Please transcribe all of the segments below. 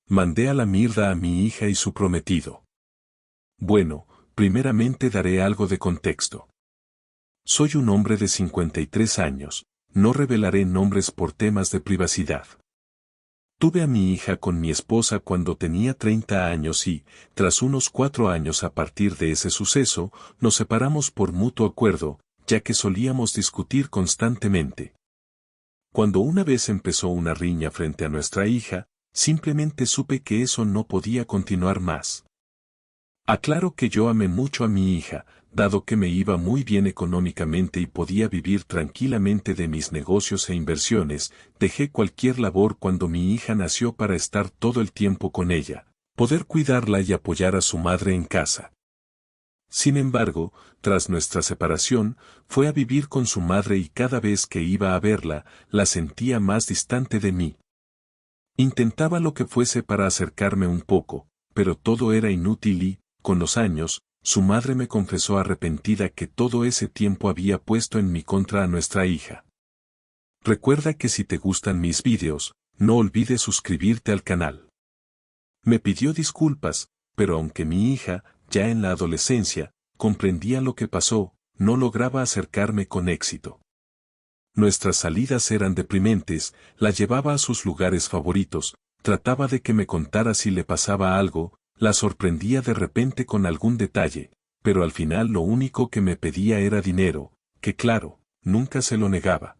Mandé a la mierda a mi hija y su prometido. Bueno, primeramente daré algo de contexto. Soy un hombre de 53 años, no revelaré nombres por temas de privacidad. Tuve a mi hija con mi esposa cuando tenía 30 años y, tras unos 4 años a partir de ese suceso, nos separamos por mutuo acuerdo, ya que solíamos discutir constantemente. Cuando una vez empezó una riña frente a nuestra hija, simplemente supe que eso no podía continuar más. Aclaro que yo amé mucho a mi hija, dado que me iba muy bien económicamente y podía vivir tranquilamente de mis negocios e inversiones, dejé cualquier labor cuando mi hija nació para estar todo el tiempo con ella, poder cuidarla y apoyar a su madre en casa. Sin embargo, tras nuestra separación, fue a vivir con su madre y cada vez que iba a verla, la sentía más distante de mí. Intentaba lo que fuese para acercarme un poco, pero todo era inútil y, con los años, su madre me confesó arrepentida que todo ese tiempo había puesto en mi contra a nuestra hija. Recuerda que si te gustan mis vídeos, no olvides suscribirte al canal. Me pidió disculpas, pero aunque mi hija, ya en la adolescencia, comprendía lo que pasó, no lograba acercarme con éxito. Nuestras salidas eran deprimentes, la llevaba a sus lugares favoritos, trataba de que me contara si le pasaba algo, la sorprendía de repente con algún detalle, pero al final lo único que me pedía era dinero, que claro, nunca se lo negaba.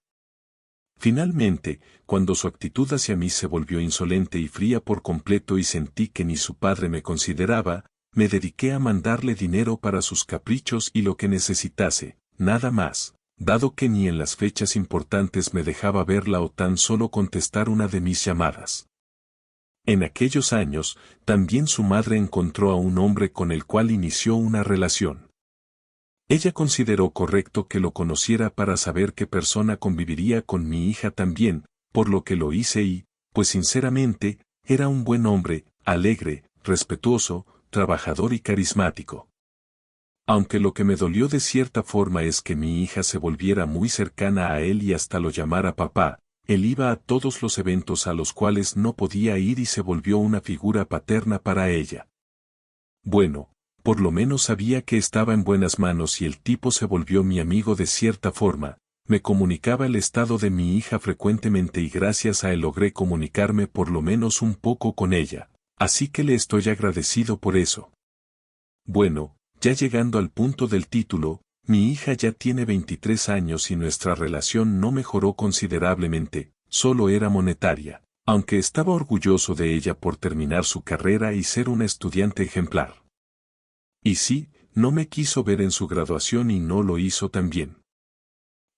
Finalmente, cuando su actitud hacia mí se volvió insolente y fría por completo y sentí que ni su padre me consideraba, me dediqué a mandarle dinero para sus caprichos y lo que necesitase, nada más, dado que ni en las fechas importantes me dejaba verla o tan solo contestar una de mis llamadas. En aquellos años, también su madre encontró a un hombre con el cual inició una relación. Ella consideró correcto que lo conociera para saber qué persona conviviría con mi hija también, por lo que lo hice y, pues sinceramente, era un buen hombre, alegre, respetuoso, trabajador y carismático. Aunque lo que me dolió de cierta forma es que mi hija se volviera muy cercana a él y hasta lo llamara papá, él iba a todos los eventos a los cuales no podía ir y se volvió una figura paterna para ella. Bueno, por lo menos sabía que estaba en buenas manos y el tipo se volvió mi amigo de cierta forma, me comunicaba el estado de mi hija frecuentemente y gracias a él logré comunicarme por lo menos un poco con ella, así que le estoy agradecido por eso. Bueno, ya llegando al punto del título, mi hija ya tiene 23 años y nuestra relación no mejoró considerablemente, solo era monetaria, aunque estaba orgulloso de ella por terminar su carrera y ser una estudiante ejemplar. Y sí, no me quiso ver en su graduación y no lo hizo también.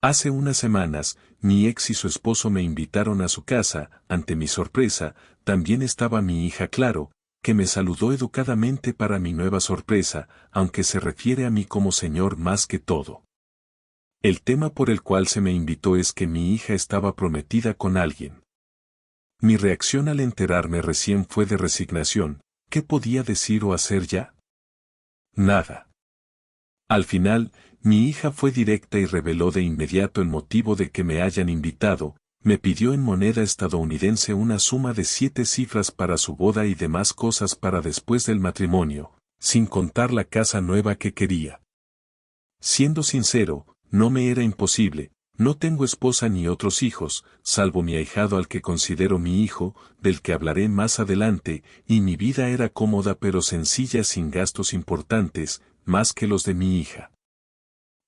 Hace unas semanas, mi ex y su esposo me invitaron a su casa, ante mi sorpresa, también estaba mi hija claro, que me saludó educadamente para mi nueva sorpresa, aunque se refiere a mí como señor más que todo. El tema por el cual se me invitó es que mi hija estaba prometida con alguien. Mi reacción al enterarme recién fue de resignación, ¿qué podía decir o hacer ya? Nada. Al final, mi hija fue directa y reveló de inmediato el motivo de que me hayan invitado. Me pidió en moneda estadounidense una suma de 7 cifras para su boda y demás cosas para después del matrimonio, sin contar la casa nueva que quería. Siendo sincero, no me era imposible, no tengo esposa ni otros hijos, salvo mi ahijado al que considero mi hijo, del que hablaré más adelante, y mi vida era cómoda pero sencilla sin gastos importantes, más que los de mi hija.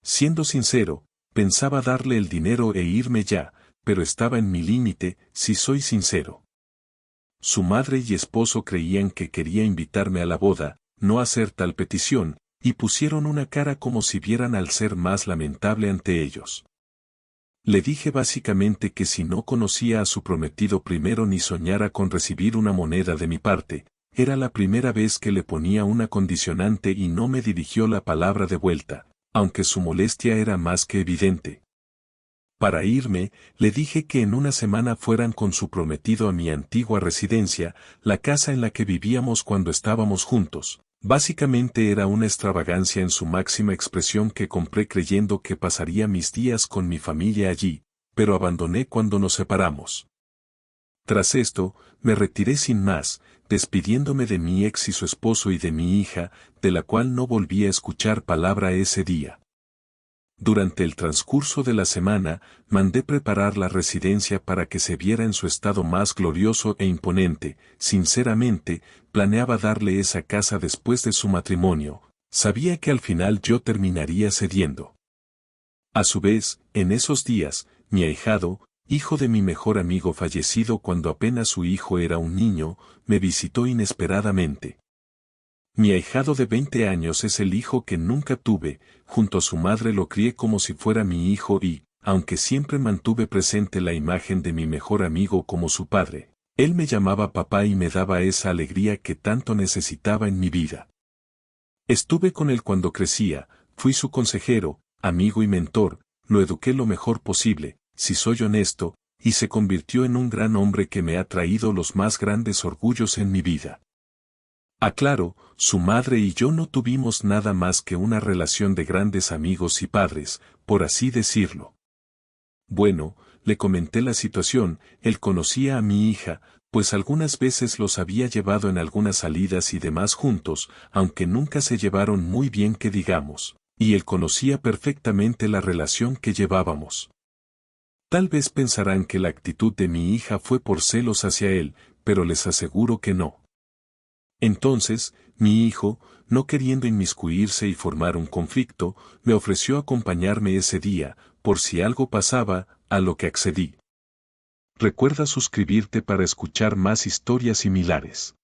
Siendo sincero, pensaba darle el dinero e irme ya, pero estaba en mi límite, si soy sincero. Su madre y esposo creían que quería invitarme a la boda, no hacer tal petición, y pusieron una cara como si vieran al ser más lamentable ante ellos. Le dije básicamente que si no conocía a su prometido primero ni soñara con recibir una moneda de mi parte, era la primera vez que le ponía una condicionante y no me dirigió la palabra de vuelta, aunque su molestia era más que evidente. Para irme, le dije que en una semana fueran con su prometido a mi antigua residencia, la casa en la que vivíamos cuando estábamos juntos. Básicamente era una extravagancia en su máxima expresión que compré creyendo que pasaría mis días con mi familia allí, pero abandoné cuando nos separamos. Tras esto, me retiré sin más, despidiéndome de mi ex y su esposo y de mi hija, de la cual no volví a escuchar palabra ese día. Durante el transcurso de la semana, mandé preparar la residencia para que se viera en su estado más glorioso e imponente. Sinceramente, planeaba darle esa casa después de su matrimonio. Sabía que al final yo terminaría cediendo. A su vez, en esos días, mi ahijado, hijo de mi mejor amigo fallecido cuando apenas su hijo era un niño, me visitó inesperadamente. Mi ahijado de 20 años es el hijo que nunca tuve, junto a su madre lo crié como si fuera mi hijo y, aunque siempre mantuve presente la imagen de mi mejor amigo como su padre, él me llamaba papá y me daba esa alegría que tanto necesitaba en mi vida. Estuve con él cuando crecía, fui su consejero, amigo y mentor, lo eduqué lo mejor posible, si soy honesto, y se convirtió en un gran hombre que me ha traído los más grandes orgullos en mi vida. Aclaro, su madre y yo no tuvimos nada más que una relación de grandes amigos y padres, por así decirlo. Bueno, le comenté la situación, él conocía a mi hija, pues algunas veces los había llevado en algunas salidas y demás juntos, aunque nunca se llevaron muy bien que digamos, y él conocía perfectamente la relación que llevábamos. Tal vez pensarán que la actitud de mi hija fue por celos hacia él, pero les aseguro que no. Entonces, mi hijo, no queriendo inmiscuirse y formar un conflicto, me ofreció acompañarme ese día, por si algo pasaba, a lo que accedí. Recuerda suscribirte para escuchar más historias similares.